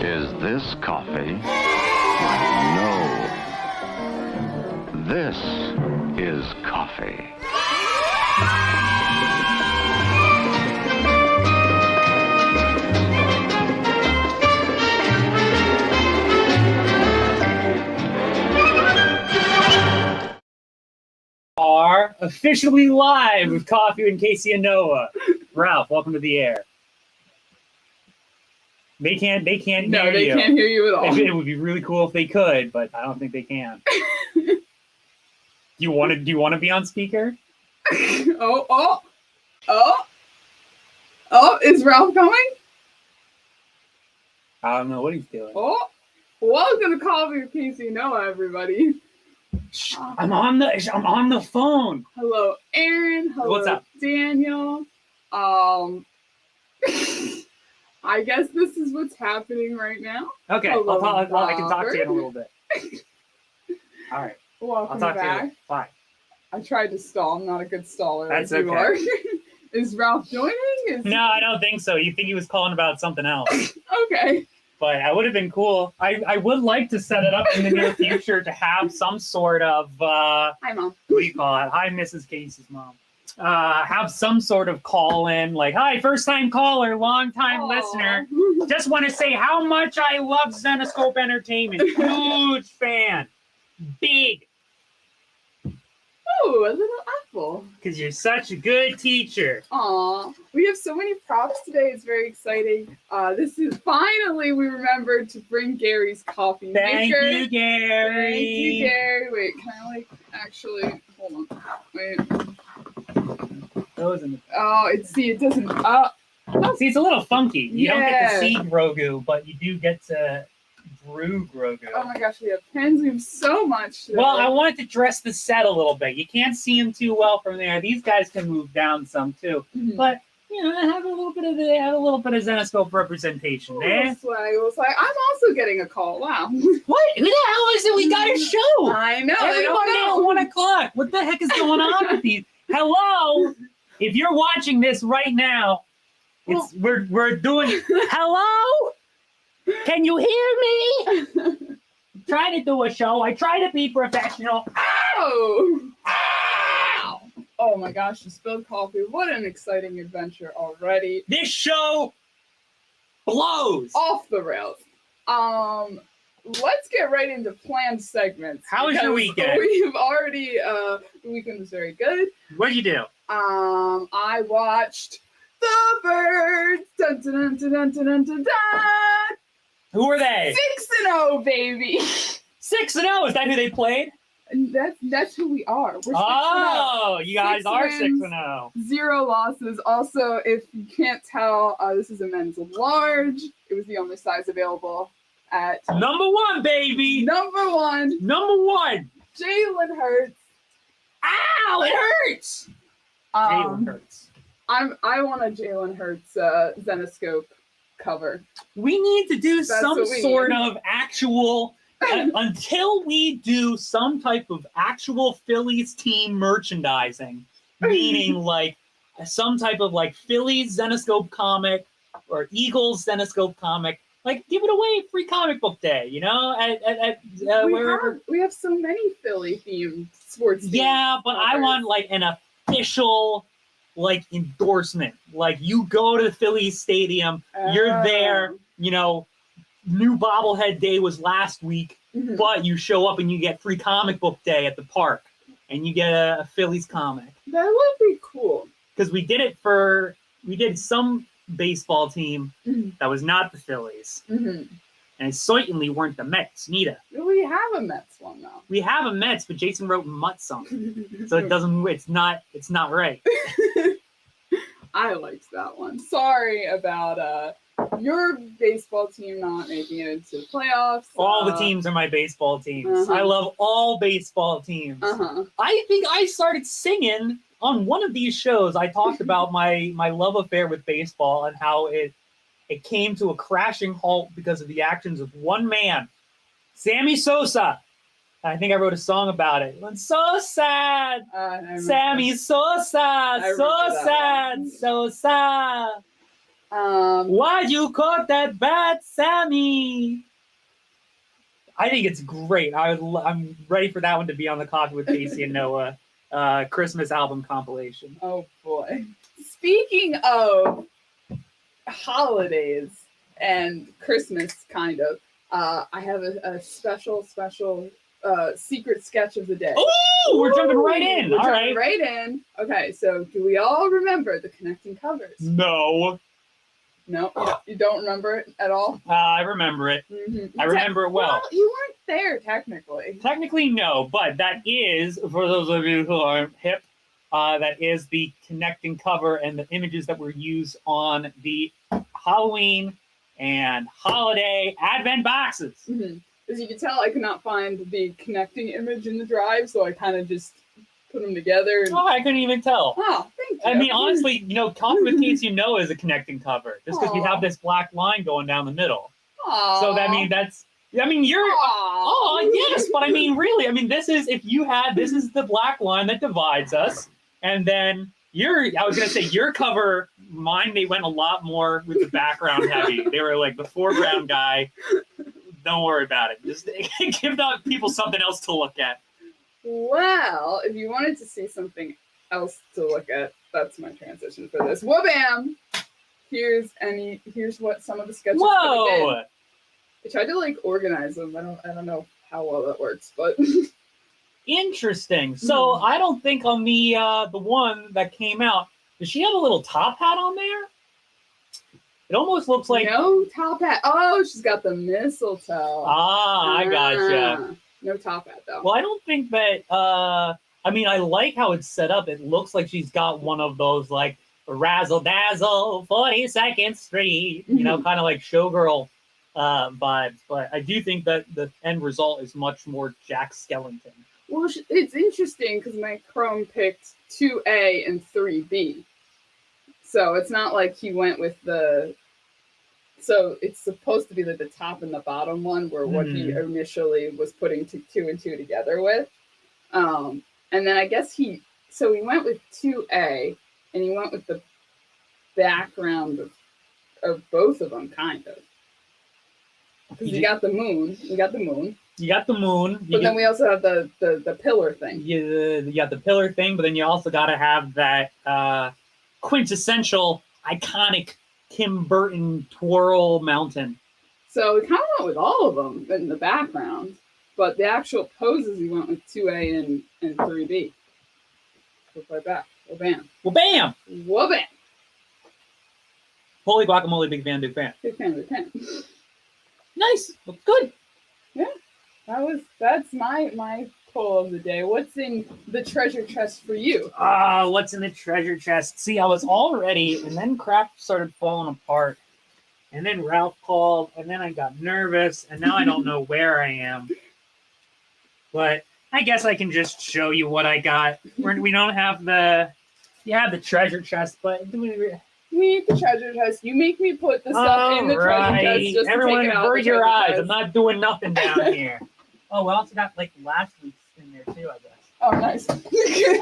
Is this coffee? No. This is coffee. Are officially live with Coffee and Casey and Noah. Ralph, welcome to the air. They can't hear you. No, they can't hear you at all. It would be really cool if they could, but I don't think they can. Do you want to be on speaker? Oh, is Ralph coming? I don't know what he's doing. Oh, welcome to Coffee with Casey and Noah, everybody. I'm on the phone. Hello, Aaron. Hello, What's up? Daniel. I guess this is what's happening right now. Okay, Hello, I can talk to you in a little bit. All right, Welcome I'll talk back. to you. Bye. I tried to stall. I'm not a good staller. That's like you okay. are. Is Ralph joining? No, I don't think so. You think he was calling about something else? Okay. But that would have been cool. I would like to set it up in the near future to have some sort of Hi, Mom. what do you call it? Hi, Mrs. Casey's mom. Have some sort of call in, like, hi, first time caller, long time listener. Just want to say how much I love Zenescope Entertainment. Huge fan. Big. Oh, a little apple. Because you're such a good teacher. Aw, we have so many props today. It's very exciting. This is finally we remembered to bring Gary's coffee Thank maker. you, Gary. Thank you, Gary. Wait, can I actually hold on? Wait. Those in the Oh, it doesn't. See, it's a little funky. You don't get to Yeah. see Grogu, but you do get to brew Grogu. Oh my gosh, we have pens. We have so much today. Well, I wanted to dress the set a little bit. You can't see them too well from there. These guys can move down some too, Mhm. but you know, have a little bit of Zenescope representation there. Looks like I'm also getting a call. Wow. What? Who the hell is it? We got a show. I know. I Everybody don't at know. 1:00. What the heck is going on with these? Hello. If you're watching this right now, we're doing. Hello. Can you hear me? Trying to do a show. I try to be professional. Oh! Ow! Oh my gosh, you spilled coffee. What an exciting adventure already. This show blows. Off the rails. Let's get right into planned segments. How was your because weekend? We've already, the weekend was very good. What'd you do? I watched The Birds. Dun, dun, dun, dun, dun, dun, dun, dun. Who were they? 6-0, baby. 6-0. Is that who they played? And that's who we are. We're 6-0. Oh, you guys Six are wins. 6-0. 0 losses. Also, if you can't tell, this is a men's large. It was the only size available at Number one, baby. number 1, Number one. Jalen Hurts. Ow, it hurts. Jalen Hurts. I want a Jalen Hurts Zenescope cover. We need to do That's some what we sort need. of actual, until we do some type of actual Phillies team merchandising, meaning like some type of like Phillies Zenescope comic or Eagles Zenescope comic. Like, give it away free comic book day, you know, at wherever. We have so many Philly themed sports. Yeah, but I want like an official like endorsement. Like, you go to Phillies Stadium, you're there, you know, new bobblehead day was last week, Mhm. but you show up and you get free comic book day at the park and you get a Phillies comic. That would be cool. Because we did some baseball team Mhm. that was not the Phillies. Mhm. And it certainly weren't the Mets, neither. We have a Mets one now. We have a Mets, but Jason wrote Mutts on it. So it's not right. I liked that one. Sorry about your baseball team not making it into the playoffs. All the teams are my baseball teams. Uh-huh. I love all baseball teams. Uh-huh. I think I started singing on one of these shows. I talked about my love affair with baseball and how it came to a crashing halt because of the actions of one man, Sammy Sosa. I think I wrote a song about it. It's so sad. I remember Sammy Sosa, so remember that sad, one. Sosa. Why'd you caught that bat, Sammy? I think it's great. I'm ready for that one to be on the Coffee with Casey and Noah Christmas album compilation. Oh boy. Speaking of holidays and Christmas, kind of, I have a special secret sketch of the day. Oh, we're jumping right in. All right. Right in. Okay, so do we all remember the connecting covers? No. No, you don't remember it at all? I remember it. Mm-hmm. I remember it well. You weren't there, technically. Technically, no, but that is, for those of you who aren't hip, that is the connecting cover and the images that were used on the Halloween and holiday advent boxes. Mm-hmm. As you can tell, I could not find the connecting image in the drive, so I kind of just put them together. Oh, I couldn't even tell. Oh, thank you. I mean, honestly, Coffee with Casey is a connecting cover, just because we have this black line going down the middle. Aww. So you're. Aww. Oh, yes, but I mean, really, this is the black line that divides us, and then I was going to say your cover, mine, they went a lot more with the background heavy. They were like the foreground guy. Don't worry about it. Just give people something else to look at. Well, if you wanted to see something else to look at, that's my transition for this. Wha-bam! Here's what some of the sketches. Whoa! I tried to organize them. I don't know how well that works, but interesting. So I don't think on the one that came out, does she have a little top hat on there? It almost looks like no top hat. Oh, she's got the mistletoe. I gotcha. No top hat though. Well, I don't think that. I like how it's set up. It looks like she's got one of those like razzle dazzle 42nd Street, kind of like showgirl vibes. But I do think that the end result is much more Jack Skellington. Well, it's interesting because my Chrome picked 2A and 3B, so it's not like he went with the. So it's supposed to be the top and the bottom one were what he initially was putting 2 and 2 together with. And then I guess he went with 2A and he went with the background of both of them, kind of. Because you got the moon. You got the moon. But then we also have the pillar thing. You got the pillar thing, but then you also got to have that quintessential, iconic Tim Burton twirl mountain. So we kind of went with all of them in the background, but the actual poses we went with 2A and 3B. Look right back. Well, bam. Well, bam. Well, bam. Holy guacamole, big fan, big fan. Big fan, big fan. Nice. Well, good. Yeah. That's my poll of the day. What's in the treasure chest for you? What's in the treasure chest? See, I was all ready, and then crap started falling apart. And then Ralph called, and then I got nervous, and now I don't know where I am. But I guess I can just show you what I got. We don't have the treasure chest, but we need the treasure chest. You make me put the stuff in the treasure chest just everyone to take it out. avert your eyes. I'm not doing nothing down here. Oh, we also got like last week's in there too, I guess. Oh, nice. All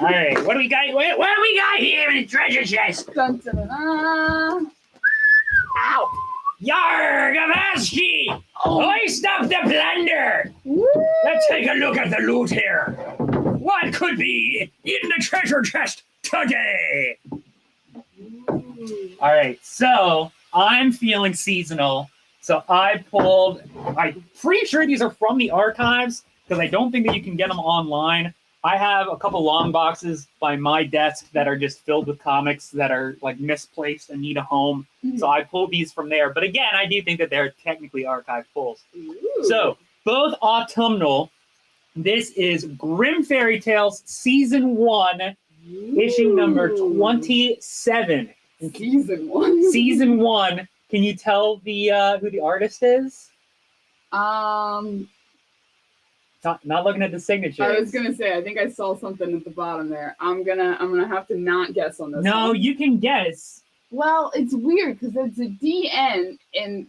right, what do we got? What do we got here in the treasure chest? Dun, dun, dun, dun. Ow! Yarr, Gavaski! Hoist up the plunder! Woo! Let's take a look at the loot here. What could be in the treasure chest today? All right, so I'm feeling seasonal. So I'm pretty sure these are from the archives because I don't think that you can get them online. I have a couple long boxes by my desk that are just filled with comics that are like misplaced and need a home. So I pulled these from there. But again, I do think that they're technically archive pulls. Ooh. So both autumnal. This is Grimm Fairy Tales Season 1, issue number 27. Season 1. Can you tell who the artist is? Not looking at the signature. I was gonna say, I think I saw something at the bottom there. I'm gonna have to not guess on this. No, one. you can guess. Well, it's weird because it's a DN, and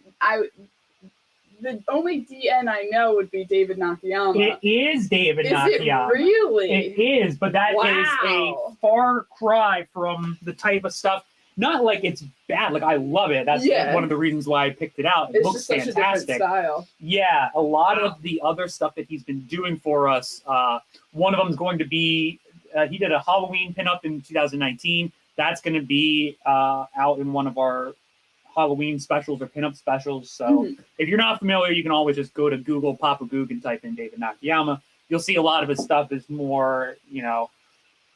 the only DN I know would be David Nakayama. It is David Nakayama. Is it really? It is, but that is a far cry from the type of stuff. Not like it's bad. Like I love it. That's one of the reasons why I picked it out. It It's looks just such a different fantastic. style. Yeah, a lot of the other stuff that he's been doing for us. One of them is going to be he did a Halloween pinup in 2019. That's going to be out in one of our Halloween specials or pinup specials. So if you're not familiar, you can always just go to Google, Papa Goog, and type in David Nakayama. You'll see a lot of his stuff is more,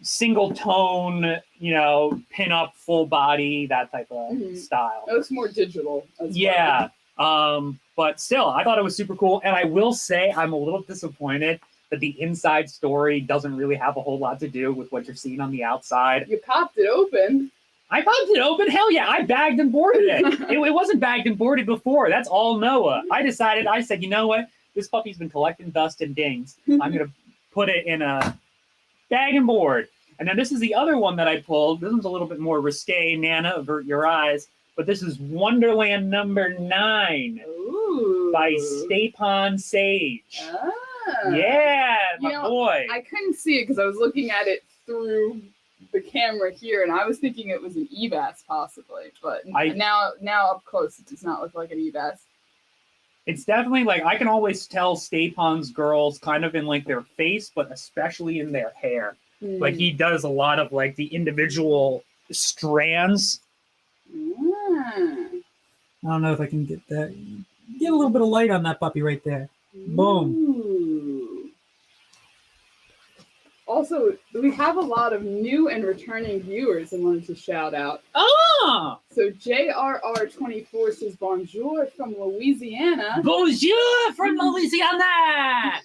single tone, pinup, full body, that type of style. It looks more digital. Yeah. But still, I thought it was super cool. And I will say I'm a little disappointed that the inside story doesn't really have a whole lot to do with what you're seeing on the outside. You popped it open. I popped it open. Hell yeah, I bagged and boarded it. It wasn't bagged and boarded before. That's all Noah. I said, you know what? This puppy's been collecting dust and dings. I'm going to put it in a bag and board. And then this is the other one that I pulled. This one's a little bit more risque. Nana, avert your eyes. But this is Wonderland number 9 by Stapon Sage. Yeah, my boy. I couldn't see it because I was looking at it through the camera here, and I was thinking it was an Ebass possibly, but now up close it does not look like an Ebass. It's definitely like I can always tell Stapon's girls kind of in like their face, but especially in their hair. Like he does a lot of like the individual strands. I don't know if I can get that. Get a little bit of light on that puppy right there. Boom. Also, we have a lot of new and returning viewers I wanted to shout out. Oh! So JRR24 says bonjour from Louisiana. Bonjour from Louisiana!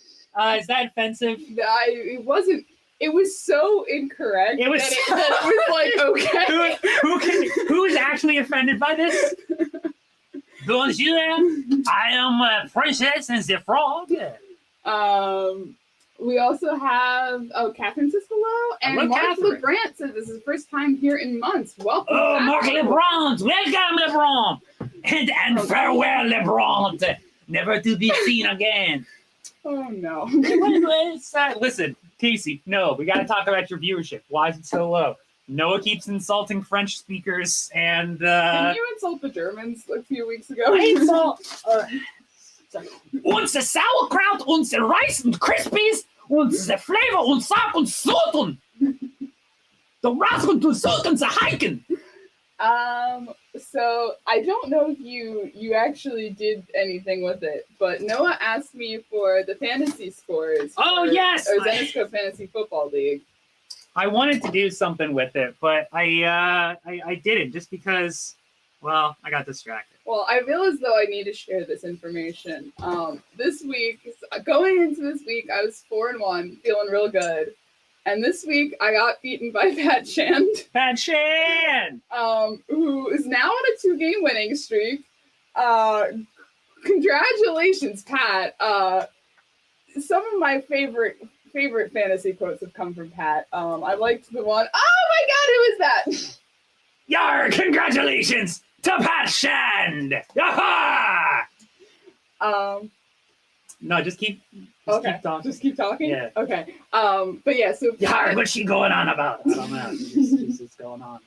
Is that offensive? It wasn't. It was so incorrect that it was like, okay. Who is actually offended by this? Bonjour, I am Princess and the Frog. We also have Catherine says hello, and Mark LeBrant says this is his first time here in months. Welcome. Oh, Mark LeBrant, welcome LeBrant, and farewell LeBrant, never to be seen again. Oh no. Listen, Casey, no, we got to talk about your viewership. Why is it so low? Noah keeps insulting French speakers, and Didn't you insult the Germans a few weeks ago? I insult uns the sauerkraut, uns the rice and crispies, uns the flavor und Sack und Sultan. The rascal to Sultan the hiking. So I don't know if you actually did anything with it, but Noah asked me for the fantasy scores. Yes, or Zenescope Fantasy Football League. I wanted to do something with it, but I didn't just because, well, I got distracted. Well, I feel as though I need to share this information. This week, going into this week, I was 4-1, feeling real good. And this week, I got beaten by Pat Shand. Pat Shand! Who is now on a 2-game winning streak. Congratulations, Pat. Some of my favorite fantasy quotes have come from Pat. I liked the one, oh my God, who is that? Yar, congratulations to Pat Shand! Yaha! No, just keep talking. Just keep talking? Yeah. Okay. But yeah, so Yar, what's she going on about? I don't know. What's going on?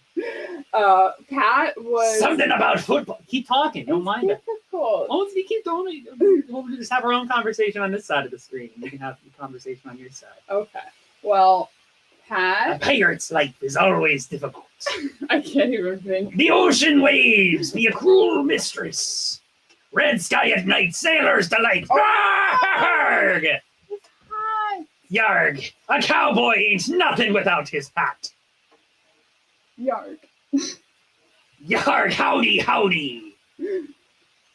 Pat was something about football. Keep talking. Don't mind it. Difficult. Oh, you keep doing it. We'll just have our own conversation on this side of the screen. You can have the conversation on your side. Okay. Well, Pat. A pirate's life is always difficult. I can't even think. The ocean waves be a cruel mistress. Red sky at night, sailor's delight. Yarg! Yarg! A cowboy ain't nothing without his hat. Yarg. Yarg! Howdy, howdy.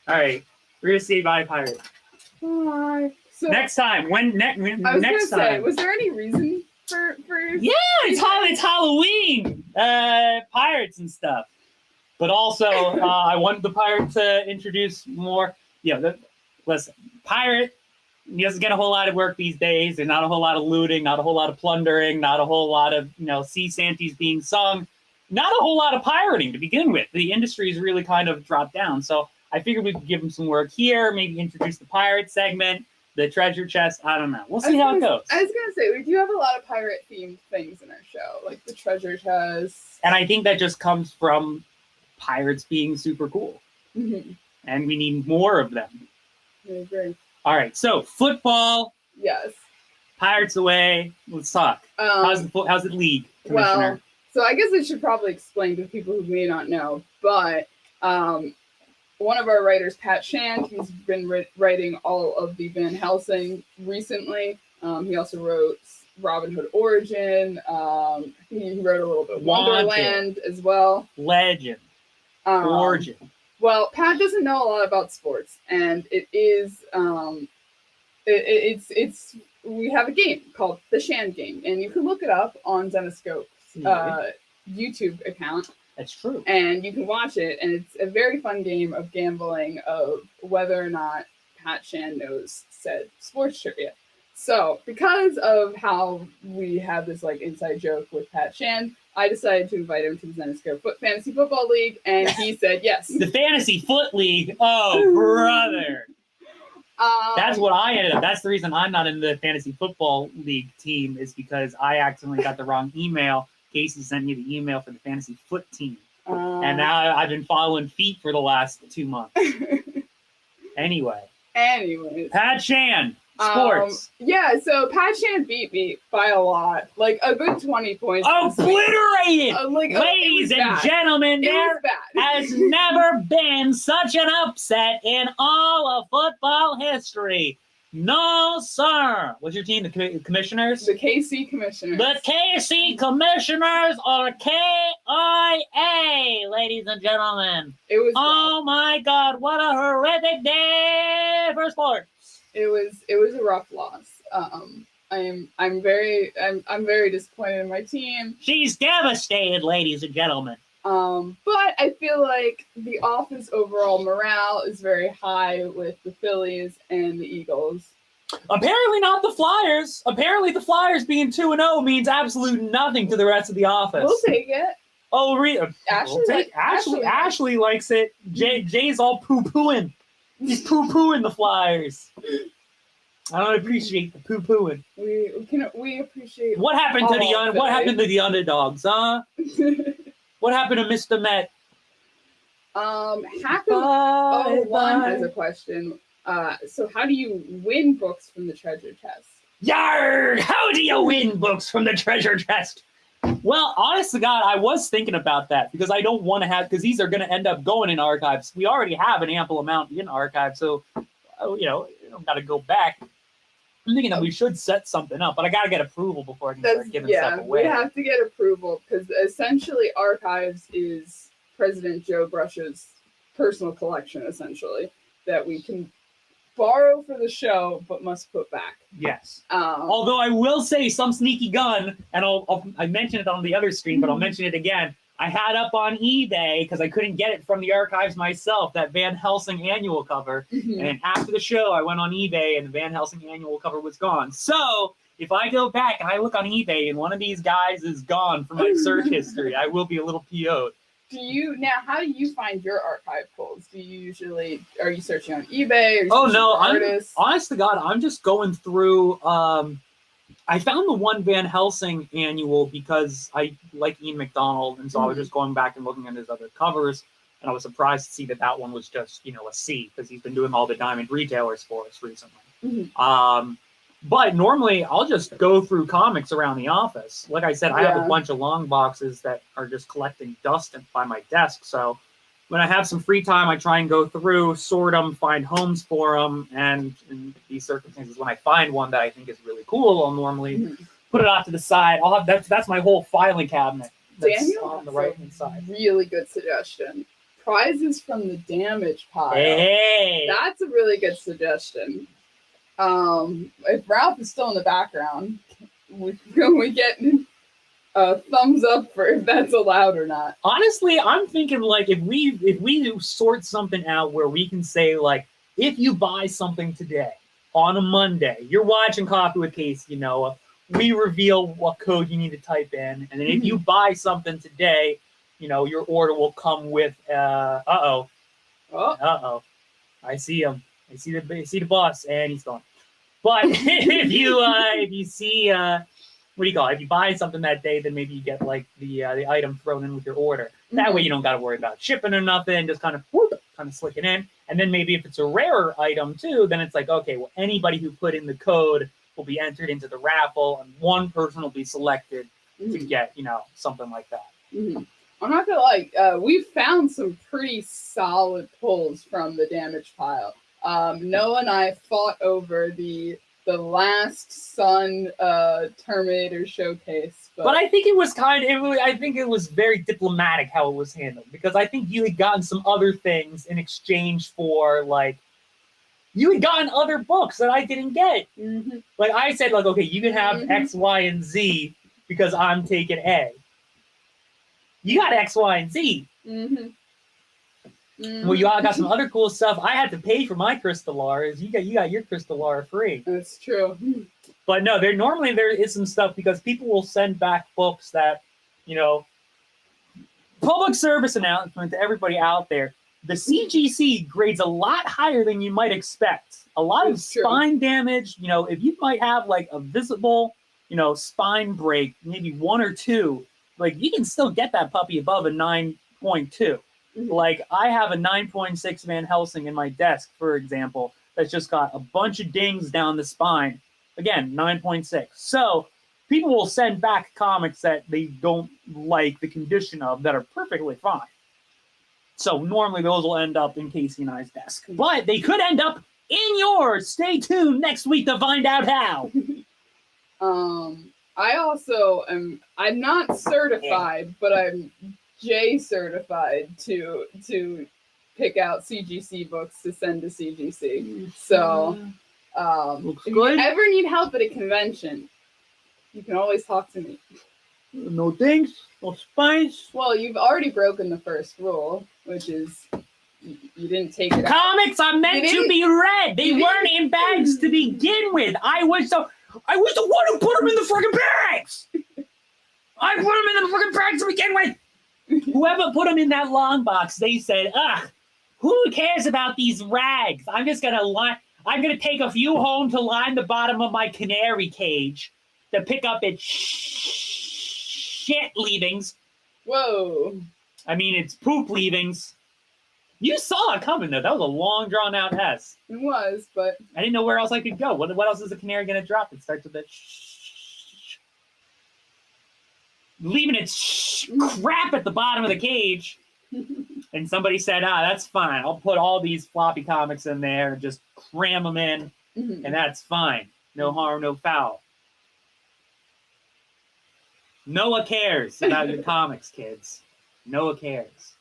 All right, we're gonna say bye, pirate. Bye. So next time, next gonna time. Say, was there any reason for? Yeah, it's Halloween. Pirates and stuff. But also, I wanted the pirate to introduce more. Listen, pirate, he doesn't get a whole lot of work these days. There's not a whole lot of looting, not a whole lot of plundering, not a whole lot of sea shanties being sung, not a whole lot of pirating to begin with. The industry's really kind of dropped down. So I figured we could give him some work here, maybe introduce the pirate segment, The treasure chest, I don't know. We'll see how it goes. I was gonna say we do have a lot of pirate themed things in our show, like the treasure chest. And I think that just comes from pirates being super cool. Mm-hmm. And we need more of them. I agree. All right, so football, Yes. Pirates away. Let's talk. How's the league, Commissioner? Well, so I guess I should probably explain to people who may not know, but one of our writers, Pat Shand, he's been writing all of the Van Helsing recently. He also wrote Robin Hood Origin. He wrote a little bit of Wonderland as well. Legend. Origin. Well, Pat doesn't know a lot about sports, and it is it's we have a game called the Shand Game, and you can look it up on Zenescope's YouTube account. That's true. And you can watch it, and it's a very fun game of gambling of whether or not Pat Shand knows said sports trivia. So, because of how we have this like inside joke with Pat Shand, I decided to invite him to the Zenescope Fantasy Football League, and he said yes. The Fantasy Foot League? Oh, brother. That's what I ended up. That's the reason I'm not in the Fantasy Football League team, is because I accidentally got the wrong email. Casey sent me the email for the Fantasy Foot team. And now I've been following feet for the last 2 months. Anyways. Pat Shand. Sports. So Pat Shand beat me by a lot, like a good 20 points. Obliterated! Ladies and gentlemen, there has never been such an upset in all of football history. No, sir. What's your team? The Commissioners? The KC Commissioners. The KC Commissioners, or KIA, ladies and gentlemen. It was. Oh my God! What a horrific day for sports. It was a rough loss. I'm very disappointed in my team. She's devastated, ladies and gentlemen. But I feel like the office overall morale is very high with the Phillies and the Eagles. Apparently not the Flyers. Apparently the Flyers being 2-0 means absolute nothing to the rest of the office. We'll take it. Oh, Ashley likes it. Jay's all poo-pooing. He's poo-pooing the Flyers. I don't appreciate the poo-pooing. We appreciate. What happened to the underdogs, huh? What happened to Mr. Met? Hacker01 has a question. So how do you win books from the treasure chest? Yarr! How do you win books from the treasure chest? Well, honest to God, I was thinking about that because I don't want to have, because these are going to end up going in archives. We already have an ample amount in archives, so, you don't got to go back. I'm thinking that we should set something up, but I got to get approval before I can start giving stuff away. We have to get approval because essentially archives is President Joe Brush's personal collection, essentially, that we can borrow for the show, but must put back. Yes. Although I will say some sneaky gun, and I mentioned it on the other stream, but I'll mention it again. I had up on eBay, because I couldn't get it from the archives myself, that Van Helsing annual cover. Mm-hmm. And after the show, I went on eBay, and the Van Helsing annual cover was gone. So if I go back and I look on eBay, and one of these guys is gone from my search history, I will be a little PO'd. How do you find your archive pulls? Are you searching on eBay? Honest to God, I'm just going through. I found the one Van Helsing annual because I like Ian McDonald, and so I was just going back and looking at his other covers, and I was surprised to see that one was just a C, because he's been doing all the Diamond retailers for us recently. Mm-hmm. But normally I'll just go through comics around the office. Like I said, I have a bunch of long boxes that are just collecting dust by my desk. So when I have some free time, I try and go through, sort them, find homes for them. And in these circumstances, when I find one that I think is really cool, I'll normally put it off to the side. I'll have that's my whole filing cabinet. Daniel, on the right hand side. Really good suggestion. Prizes from the damage pile. Hey, that's a really good suggestion. If Ralph is still in the background, we get a thumbs up for if that's allowed or not. Honestly, I'm thinking like if we sort something out where we can say like, if you buy something today on a Monday, you're watching Coffee with Casey, we reveal what code you need to type in, and then if you buy something today, your order will come with I see him. I see the boss, and he's gone. But if you see what do you call it? If you buy something that day, then maybe you get like the item thrown in with your order. That way you don't got to worry about shipping or nothing. Just kind of slick it in. And then maybe if it's a rarer item too, then it's like, okay, well, anybody who put in the code will be entered into the raffle, and one person will be selected to get, something like that. Mm-hmm. I'm not gonna lie, we've found some pretty solid pulls from the damage pile. Noah and I fought over the last Sun Terminator showcase, but I think it was I think it was very diplomatic how it was handled, because I think you had gotten some other things in exchange for, like, you had gotten other books that I didn't get. Mm-hmm. Like I said, like, okay, you can have X, Y, and Z because I'm taking A. You got X, Y, and Z. Mm-hmm. Mm-hmm. Well, you all got some other cool stuff. I had to pay for my Crystallars. You got your Crystallar free. That's true. But no, there is some stuff, because people will send back books that, public service announcement to everybody out there. The CGC grades a lot higher than you might expect. A lot of spine damage, if you might have like a visible, spine break, maybe 1 or 2, like you can still get that puppy above a 9.2. Like I have a 9.6 Van Helsing in my desk, for example, that's just got a bunch of dings down the spine. Again, 9.6. So people will send back comics that they don't like the condition of that are perfectly fine. So normally those will end up in Casey and I's desk, but they could end up in yours. Stay tuned next week to find out how. I also I'm not certified, but I'm J certified to pick out CGC books to send to CGC. So if you ever need help at a convention, you can always talk to me. No dings, no spines. Well, you've already broken the first rule, which is you didn't take it. Comics are meant to be read. They weren't in bags to begin with. I was the one who put them in the freaking bags. I put them in the freaking bags to begin with. Whoever put them in that long box, they said, ugh, who cares about these rags? I'm gonna take a few home to line the bottom of my canary cage to pick up its shit leavings. Whoa. I mean, it's poop leavings. You saw it coming, though. That was a long, drawn-out S. It was, but I didn't know where else I could go. What else is a canary gonna drop? It starts with a leaving its crap at the bottom of the cage. And somebody said, that's fine. I'll put all these floppy comics in there and just cram them in, and that's fine. No harm, no foul. Noah cares about your comics, kids. Noah cares.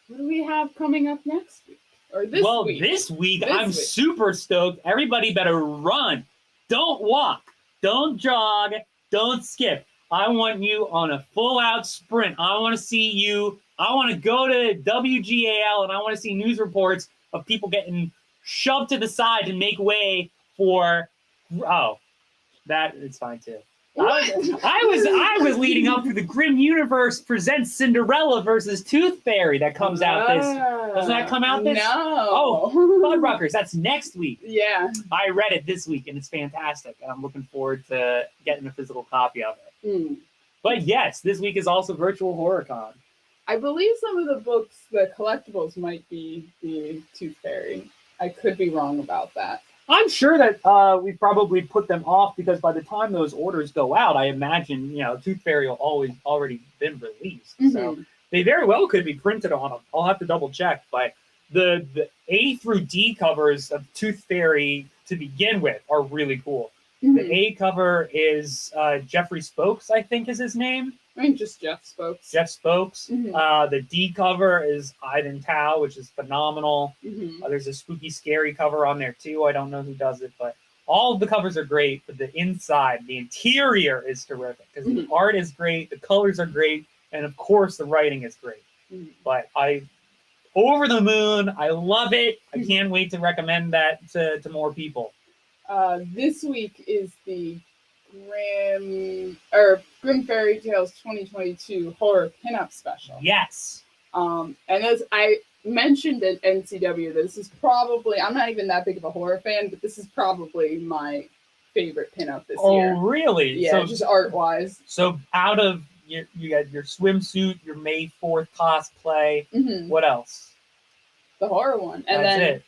What do we have coming up next week? Or this week? This week, I'm super stoked. Everybody better run. Don't walk. Don't jog. Don't skip. I want you on a full-out sprint. I want to see you. I want to go to WGAL, and I want to see news reports of people getting shoved to the side to make way for... Oh, that is fine, too. I was leading up to the Grim Universe presents Cinderella versus Tooth Fairy that comes out this... Doesn't that come out this? No. Oh, Fuddruckers, that's next week. Yeah. I read it this week, and it's fantastic, and I'm looking forward to getting a physical copy of it. But yes, this week is also Virtual HorrorCon. I believe some of the books, the collectibles, might be the Tooth Fairy. I could be wrong about that. I'm sure that we probably put them off because by the time those orders go out, I imagine Tooth Fairy will already been released. So they very well could be printed on them. I'll have to double check, but the A through D covers of Tooth Fairy to begin with are really cool. The A cover is Jeffrey Spokes, I think is his name. I mean, just Jeff Spokes. Jeff Spokes. The D cover is Ivan Tao, which is phenomenal. There's a spooky, scary cover on there, too. I don't know who does it, but all of the covers are great. But the inside, the interior is terrific because the art is great, the colors are great, and, of course, the writing is great. But over the moon. I love it. I can't wait to recommend that to more people. This week is the Grim Fairy Tales 2022 horror pinup special. Yes. And as mentioned at NCW that this is probably, I'm not even that big of a horror fan, but this is probably my favorite pinup this year. Oh, really? Yeah, So, just art-wise. So out of you got your swimsuit, your May 4th cosplay. Mm-hmm. What else? The horror one. And That's then it.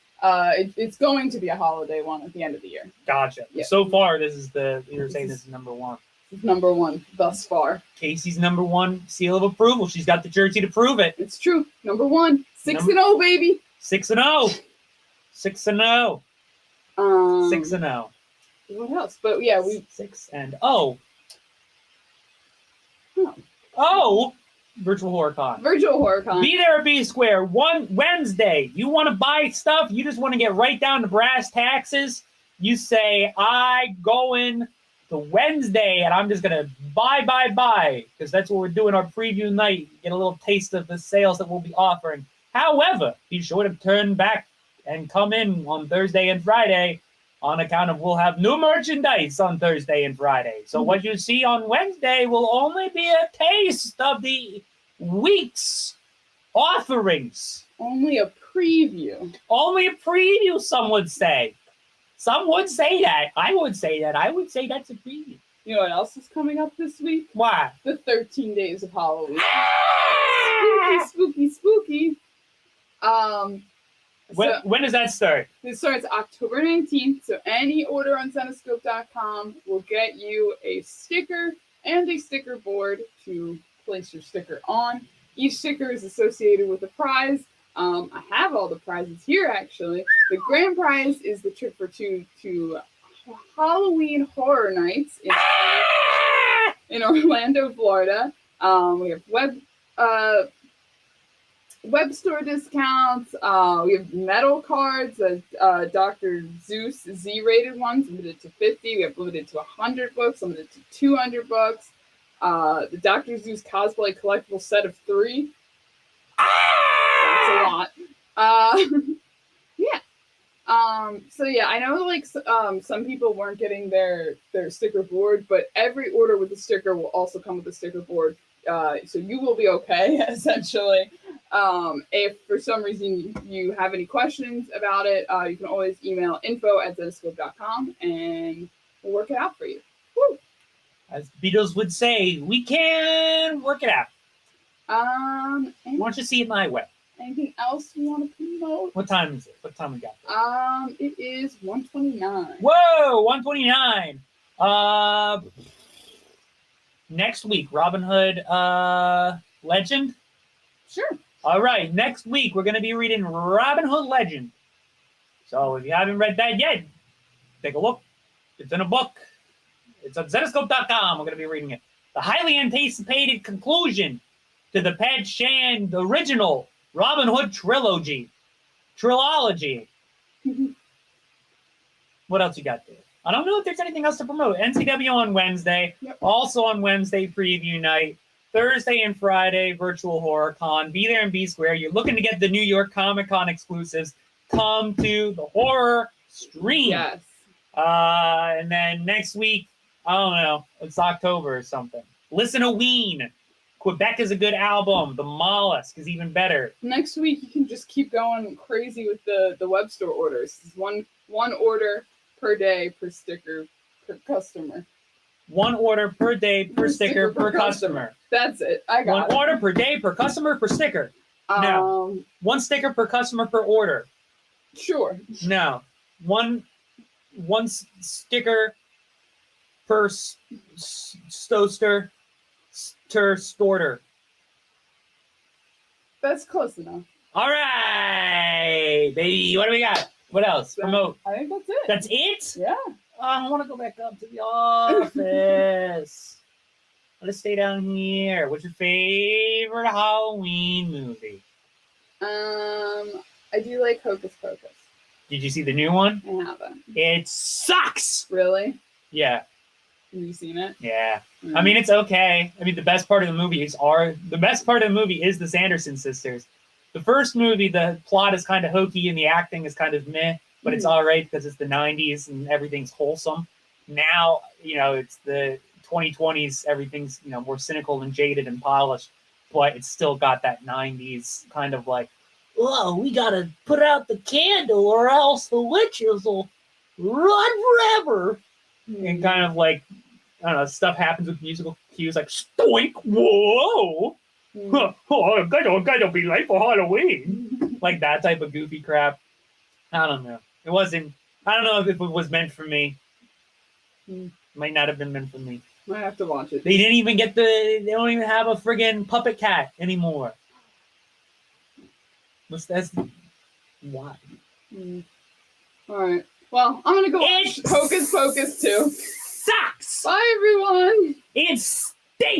it's going to be a holiday one at the end of the year. Gotcha. Yeah. So far, this is you're saying this is number one. This is number one thus far. Casey's number one seal of approval. She's got the jersey to prove it. It's true. Number one. 6-0, baby. 6-0. 6-0. 6-0. What else? But yeah, 6-0. Oh. Oh, Virtual Horror Con. Virtual Horror Con. Be there at B Square. Wednesday. You want to buy stuff? You just want to get right down to brass taxes? You say, I going to Wednesday, and I'm just going to buy, because that's what we're doing our preview night. Get a little taste of the sales that we'll be offering. However, be sure to turn back and come in on Thursday and Friday on account of we'll have new merchandise on Thursday and Friday. So what you see on Wednesday will only be a taste of the week's offerings. Only a preview. Only a preview, some would say. Some would say that. I would say that. I would say that's a preview. You know what else is coming up this week? Why? The 13 Days of Halloween. Spooky. When does that start? It starts October 19th, so any order on Zenescope.com will get you a sticker and a sticker board to place your sticker on. Each sticker is associated with a prize. I have all the prizes here, actually. The grand prize is the trip for two to Halloween Horror Nights in Orlando, Florida. We have web store discounts. We have metal cards, Dr. Zeus Z-rated ones, limited to 50. We have limited to 100 books, limited to 200 books. The Dr. Zeus cosplay collectible set of 3. That's a lot. Yeah. So yeah, I know like some people weren't getting their sticker board, but every order with a sticker will also come with a sticker board. So you will be okay, essentially. If for some reason you have any questions about it, you can always email info@zenescope.com and we'll work it out for you. Woo! As Beatles would say, we can work it out. Why And don't you see it my way? anything else you want to promote? What time is it? What time we got? It is 1:29. Whoa, 129. Next week, Robin Hood Legend. Sure. All right, next week we're going to be reading Robin Hood Legend. So if you haven't read that yet, take a look. It's in a book. It's on Zenescope.com. We're going to be reading it. The highly anticipated conclusion to the Pat Shand original Robin Hood trilogy. What else you got there? I don't know if there's anything else to promote. NCW on Wednesday. Yep. Also on Wednesday, preview night. Thursday and Friday, Virtual Horror Con. Be there in B Square. You're looking to get the New York Comic Con exclusives. Come to the horror stream. Yes. And then next week, I don't know, it's October or something. Listen to Ween. Quebec is a good album. The Mollusk is even better. Next week you can just keep going crazy with the web store orders. It's one order per day per sticker per customer. One order per day per sticker per customer. That's it. I got One order per day per customer per sticker. it. No. One sticker per customer per order. Sure. No. One sticker per stoster storter. That's close enough. All right, baby. What do we got? What else? Promote. I think that's it. That's it? Yeah. Oh, I want to go back up to the office. Let's stay down here. What's your favorite Halloween movie? I do like Hocus Pocus. Did you see the new one? I haven't. It sucks. Really? Yeah. Have you seen it? Yeah. I mean, it's okay. I mean, the best part of the movie is the Sanderson sisters. The first movie, the plot is kind of hokey and the acting is kind of meh, but it's all right because it's the 90s and everything's wholesome. Now, it's the 2020s. Everything's, more cynical and jaded and polished, but it's still got that 90s kind of like, oh, we gotta put out the candle or else the witches will run forever. And kind of like, I don't know, stuff happens with musical cues like stoink, whoa, oh, I'm gonna be late for Halloween. Like that type of goofy crap. I don't know. It wasn't, I don't know if it was meant for me. Might not have been meant for me. I have to watch it. They didn't even get they don't even have a friggin' puppet cat anymore. That's why. All right. Well, I'm gonna go watch It's- Hocus Pocus too. Sucks! Bye, everyone. It's